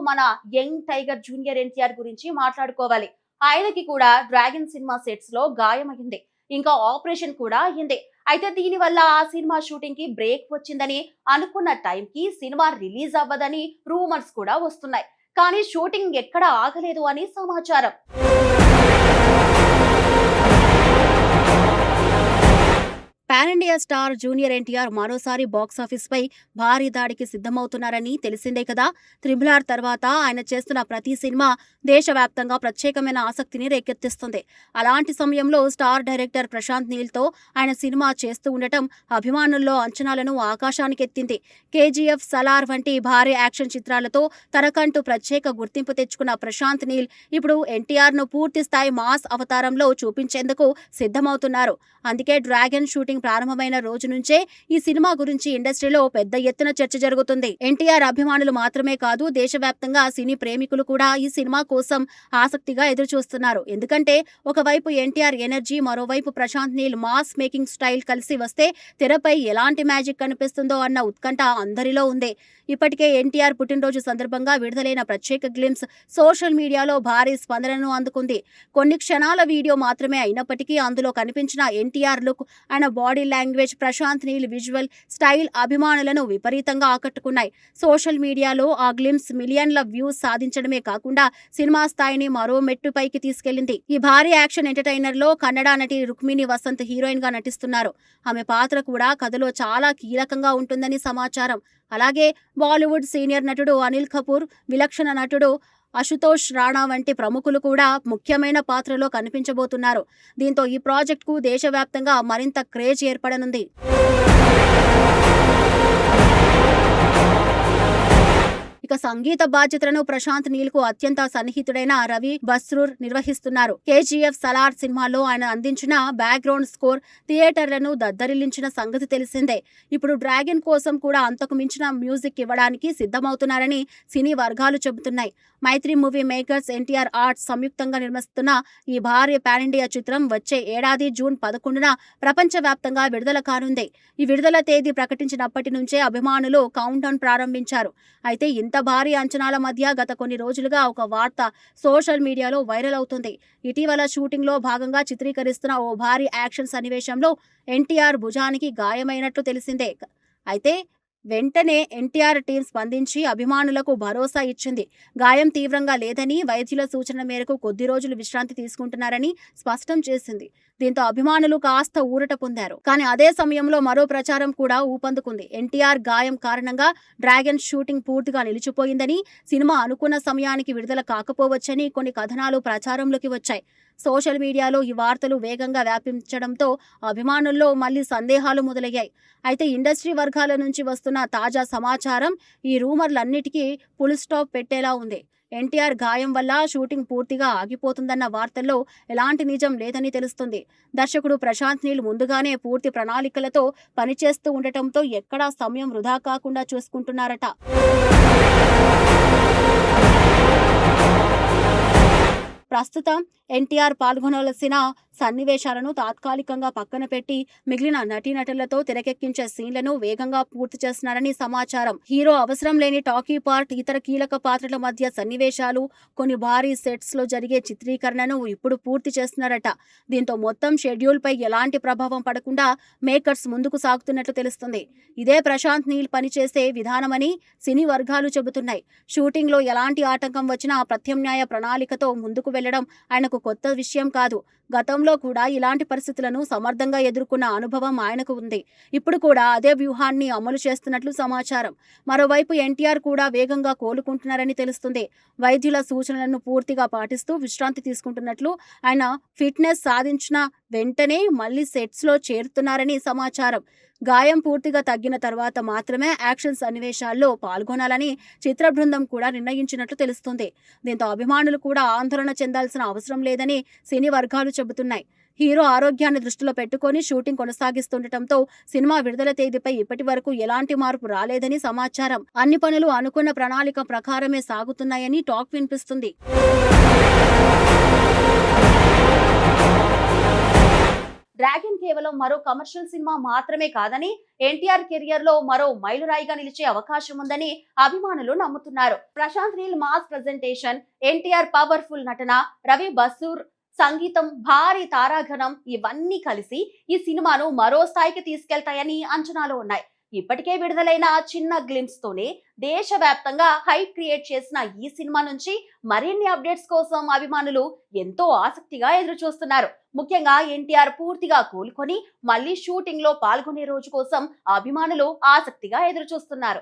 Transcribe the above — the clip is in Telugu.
మన యంగ్ టైగర్ జూనియర్ ఎన్టీఆర్ గురించి మాట్లాడుకోవాలి. ఆయనకి కూడా డ్రాగన్ సినిమా సెట్స్ లో గాయమైంది. ఇంకా ఆపరేషన్ కూడా అయ్యింది. అయితే దీని వల్ల ఆ సినిమా షూటింగ్ కి బ్రేక్ వచ్చిందని, అనుకున్న టైంకి సినిమా రిలీజ్ అవ్వదని రూమర్స్ కూడా వస్తున్నాయి. కానీ షూటింగ్ ఎక్కడ ఆగలేదు అని సమాచారం. Pan India star junior NTR మరోసారి బాక్సాఫీస్ పై భారీ దాడికి సిద్ధమవుతున్నారని తెలిసిందే కదా. RRR తర్వాత ఆయన చేస్తున్న ప్రతి సినిమా దేశవ్యాప్తంగా ప్రత్యేకమైన ఆసక్తిని రేకెత్తిస్తుంది. అలాంటి సమయంలో స్టార్ డైరెక్టర్ ప్రశాంత్ నీల్ తో ఆయన సినిమా చేస్తూ ఉండటం అభిమానుల్లో అంచనాలను ఆకాశానికెత్తింది. KGF, సలార్ వంటి భారీ యాక్షన్ చిత్రాలతో తనకంటూ ప్రత్యేక గుర్తింపు తెచ్చుకున్న ప్రశాంత్ నీల్ ఇప్పుడు ఎన్టీఆర్ ను పూర్తి స్థాయి మాస్ అవతారంలో చూపించేందుకు సిద్ధమవుతున్నారు. అందుకే డ్రాగన్ షూటింగ్ ప్రారంభమైన రోజు నుంచే ఈ సినిమా గురించి ఇండస్ట్రీలో పెద్ద ఎత్తున చర్చ జరుగుతుంది. ఎన్టీఆర్ అభిమానులు మాత్రమే కాదు, దేశవ్యాప్తంగా సినీ ప్రేమికులు కూడా ఈ సినిమా కోసం ఆసక్తిగా ఎదురుచూస్తున్నారు. ఎందుకంటే ఒకవైపు ఎన్టీఆర్ ఎనర్జీ, మరోవైపు Prashanth Neel mass making style కలిసి వస్తే తెరపై ఎలాంటి మ్యాజిక్ కనిపిస్తుందో అన్న ఉత్కంఠ అందరిలో ఉంది. ఇప్పటికే ఎన్టీఆర్ పుట్టినరోజు సందర్భంగా విడుదలైన ప్రత్యేక గ్లిమ్స్ సోషల్ మీడియాలో భారీ స్పందనను అందుకుంది. కొన్ని క్షణాల వీడియో మాత్రమే అయినప్పటికీ అందులో కనిపించిన ఎన్టీఆర్ లుక్, ఆయన body language, Prashanth Neel visual style అభిమానులను విపరీతంగా ఆకట్టుకున్నాయి. సోషల్ మీడియాలో ఆ గ్లిమ్స్ మిలియన్ల వ్యూస్ సాధించడమే కాకుండా సినిమా స్థాయిని మరో మెట్టు పైకి తీసుకెళ్లింది. ఈ భారీ యాక్షన్ ఎంటర్టైనర్ లో కన్నడ నటి రుక్మిణి వసంత్ హీరోయిన్ గా నటిస్తున్నారు. ఆమె పాత్ర కూడా కథలో చాలా కీలకంగా ఉంటుందని సమాచారం. అలాగే బాలీవుడ్ సీనియర్ నటుడు అనిల్ కపూర్, విలక్షణ నటుడు అశుతోష్ రాణా వంటి ప్రముఖులు కూడా ముఖ్యమైన పాత్రలో కనిపించబోతున్నారు. దీంతో ఈ ప్రాజెక్టుకు దేశవ్యాప్తంగా మరింత క్రేజ్ ఏర్పడనుంది. ఇక సంగీత బాధ్యతలను ప్రశాంత్ నీల్ కు అత్యంత సన్నిహితుడైన రవి బస్రూర్ నిర్వహిస్తున్నారు. KGF, సలార్ సినిమాలో ఆయన అందించిన బ్యాక్గ్రౌండ్ స్కోర్ థియేటర్లను దద్దరిల్లించిన సంగతి తెలిసిందే. ఇప్పుడు డ్రాగన్ కోసం కూడా అంతకు మించిన మ్యూజిక్ ఇవ్వడానికి సిద్ధమవుతున్నారని సినీ వర్గాలు చెబుతున్నాయి. మైత్రి మూవీ మేకర్స్, ఎన్టీఆర్ ఆర్ట్స్ సంయుక్తంగా నిర్మిస్తున్న ఈ భారీ పాన్ ఇండియా చిత్రం వచ్చే ఏడాది జూన్ 11న ప్రపంచవ్యాప్తంగా విడుదల కానుంది. ఈ విడుదల తేదీ ప్రకటించినప్పటి నుంచే అభిమానులు కౌంట్ డౌన్ ప్రారంభించారు. అయితే ఇంత భారీ అంచనాల మధ్య గత కొన్ని రోజులుగా ఒక వార్త సోషల్ మీడియాలో వైరల్ అవుతుంది. ఇటీవల షూటింగ్ లో భాగంగా చిత్రీకరిస్తున్న ఓ భారీ యాక్షన్ సన్నివేశంలో ఎన్టీఆర్ భుజానికి గాయమైనట్లు తెలిసిందే. అయితే వెంటనే ఎన్టీఆర్ టీం స్పందించి అభిమానులకు భరోసా ఇచ్చింది. గాయం తీవ్రంగా లేదని, వైద్యుల సూచన మేరకు కొద్ది రోజులు విశ్రాంతి తీసుకుంటున్నారని స్పష్టం చేసింది. దీంతో అభిమానులు కాస్త ఊరట పొందారు. కానీ అదే సమయంలో మరో ప్రచారం కూడా ఊపందుకుంది. ఎన్టీఆర్ గాయం కారణంగా డ్రాగన్ షూటింగ్ పూర్తిగా నిలిచిపోయిందని, సినిమా అనుకున్న సమయానికి విడుదల కాకపోవచ్చని కొన్ని కథనాలు ప్రచారంలోకి వచ్చాయి. సోషల్ మీడియాలో ఈ వార్తలు వేగంగా వ్యాపించడంతో అభిమానుల్లో మళ్లీ సందేహాలు మొదలయ్యాయి. అయితే ఇండస్ట్రీ వర్గాల నుంచి వస్తున్న తాజా సమాచారం ఈ రూమర్లన్నిటికీ ఫుల్ స్టాప్ పెట్టేలా ఉంది. ఎన్టీఆర్ గాయం వల్ల షూటింగ్ పూర్తిగా ఆగిపోతుందన్న వార్తల్లో ఎలాంటి నిజం లేదని తెలుస్తుంది. దర్శకుడు ప్రశాంత్ నీల్ ముందుగానే పూర్తి ప్రణాళికలతో పనిచేస్తూ ఉండటంతో ఎక్కడా సమయం వృధా కాకుండా చూసుకుంటున్నారట. ప్రస్తుతం ఎన్టీఆర్ పాల్గొనవలసిన సన్నివేశాలను తాత్కాలికంగా పక్కన పెట్టి మిగిలిన నటీనటులతో తెరకెక్కించే సీన్లను వేగంగా పూర్తి చేస్తున్నారని సమాచారం. హీరో అవసరం లేని టాకీ పార్ట్, ఇతర కీలక పాత్రల మధ్య సన్నివేశాలు, కొన్ని భారీ సెట్స్ లో జరిగే చిత్రీకరణను ఇప్పుడు పూర్తి చేస్తున్నారట. దీంతో మొత్తం షెడ్యూల్ పై ఎలాంటి ప్రభావం పడకుండా మేకర్స్ ముందుకు సాగుతున్నట్లు తెలుస్తుంది. ఇదే ప్రశాంత్ నీల్ పనిచేసే విధానమని సినీ వర్గాలు చెబుతున్నాయి. షూటింగ్ లో ఎలాంటి ఆటంకం వచ్చినా ప్రత్యామ్నాయ ప్రణాళికతో ముందుకు వెళ్లడం ఆయనకు కొత్త విషయం కాదు. గతంలో కూడా ఇలాంటి పరిస్థితులను సమర్థంగా ఎదుర్కొన్న అనుభవం ఆయనకు ఉంది. ఇప్పుడు కూడా అదే వ్యూహాన్ని అమలు చేస్తున్నట్లు సమాచారం. మరోవైపు ఎన్టీఆర్ కూడా వేగంగా కోలుకుంటున్నారని తెలుస్తుంది. వైద్యుల సూచనలను పూర్తిగా పాటిస్తూ విశ్రాంతి తీసుకుంటున్నట్లు, ఆయన ఫిట్నెస్ సాధించిన వెంటనే మళ్లీ సెట్స్ లో చేరుతున్నారని సమాచారం. గాయం పూర్తిగా తగ్గిన తర్వాత మాత్రమే యాక్షన్ సన్నివేశాల్లో పాల్గొనాలని చిత్ర బృందం కూడా నిర్ణయించినట్లు తెలుస్తుంది. దీంతో అభిమానులు కూడా ఆందోళన చెందాల్సిన అవసరం లేదని సినీ వర్గాలు చెబుతున్నాయి. హీరో ఆరోగ్యాన్ని దృష్టిలో పెట్టుకుని షూటింగ్ కొనసాగిస్తుండటంతో సినిమా విడుదల తేదీపై ఇప్పటి వరకు ఎలాంటి మార్పు రాలేదని సమాచారం. అన్ని పనులు అనుకున్న ప్రణాళిక ప్రకారమే సాగుతున్నాయని టాక్ వినిపిస్తుంది. డ్రాగన్ కేవలం మరో కమర్షియల్ సినిమా మాత్రమే కాదని, ఎన్టీఆర్ కెరియర్ లో మరో మైలురాయిగా నిలిచే అవకాశం ఉందని అభిమానులు నమ్ముతున్నారు. Prashanth Neel mass presentation, NTR powerful నటన, రవి బసూర్ సంగీతం, భారీ తారాగణం ఇవన్నీ కలిసి ఈ సినిమాను మరో స్థాయికి తీసుకెళ్తాయని అంచనాలు ఉన్నాయి. ఇప్పటికే విడుదలైన చిన్న గ్లిమ్స్ తోనే దేశవ్యాప్తంగా హైప్ క్రియేట్ చేసిన ఈ సినిమా నుంచి మరిన్ని అప్డేట్స్ కోసం అభిమానులు ఎంతో ఆసక్తిగా ఎదురు చూస్తున్నారు. ముఖ్యంగా ఎన్టీఆర్ పూర్తిగా కోలుకొని మళ్ళీ షూటింగ్ లో పాల్గొనే రోజు కోసం అభిమానులు ఆసక్తిగా ఎదురు చూస్తున్నారు.